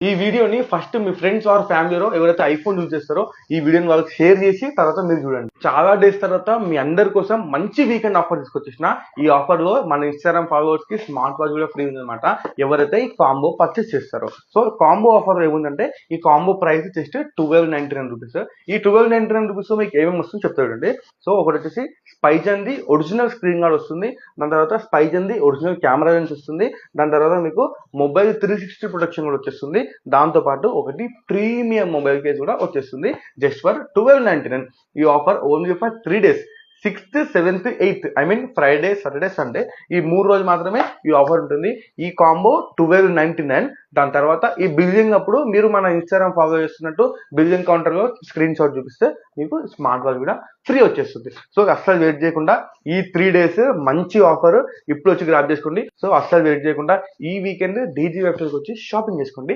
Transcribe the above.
ఈ వీడియోని first me friends are ఫ్యామిలీలో ఎవరైతే ఐఫోన్ యూజ్ చేస్తారో ఈ వీడియోని వాళ్ళకి షేర్ చేసి తర్వాత మీరు చూడండి. చాలా డేస్ తర్వాత మీ అందరి కోసం మంచి వీకెండ్ ఆఫర్ తీసుకొచ్చేసిన. ఈ ఆఫర్ లో మన ఇన్స్టాగ్రామ్ ఫాలోవర్స్ కి స్మార్ట్ వాచ్ కూడా ఫ్రీ ఉందన్నమాట, ఎవరైతే ఈ కాంబో పర్చేస్ చేస్తారో. సో కాంబో ఆఫర్ ఏముందంటే ఈ కాంబో ప్రైస్ జస్ట్ 1299 రూపీస్. ఈ 1299 రూపీస్ మీకు ఏమేమి వస్తుందో చెప్తా చూడండి. సో ఒకటి వచ్చేసి స్పైజన్ది ఒరిజినల్ స్క్రీన్ గార్డ్ వస్తుంది, దాని తర్వాత స్పైజన్ది ఒరిజినల్ కెమెరా లెన్స్ వస్తుంది, దాని తర్వాత మీకు మొబైల్ 360 ప్రొటెక్షన్ కూడా వచ్చేస్తుంది. దాంతో పాటు ఒకటి ప్రీమియం మొబైల్ కేస్ కూడా వచ్చేస్తుంది జస్ట్ ఫర్ 1299. ఈ offer only for 3 days, 6th, 7th, 8th, I mean Friday, Saturday, Sunday, ఈ 3 రోజులు మాత్రమే ఈ ఆఫర్ ఉంటుంది. ఈ కాంబో 1299. దాని తర్వాత ఈ బిల్లింగ్ అప్పుడు మీరు మన ఇన్స్టాగ్రామ్ ఫాలో చేస్తున్నట్టు బిల్లింగ్ కౌంటర్ లో స్క్రీన్ షాట్ చూపిస్తే మీకు స్మార్ట్ వాచ్ కూడా ఫ్రీ వచ్చేస్తుంది. సో అస్సలు వెయిట్ చేయకుండా ఈ 3 days మంచి ఆఫర్ ఇప్పుడు వచ్చి గ్రాప్ చేసుకోండి. సో అస్సలు వెయిట్ చేయకుండా ఈ వీకెండ్ డీజీ వెబ్సైట్కి వచ్చి షాపింగ్ చేసుకోండి.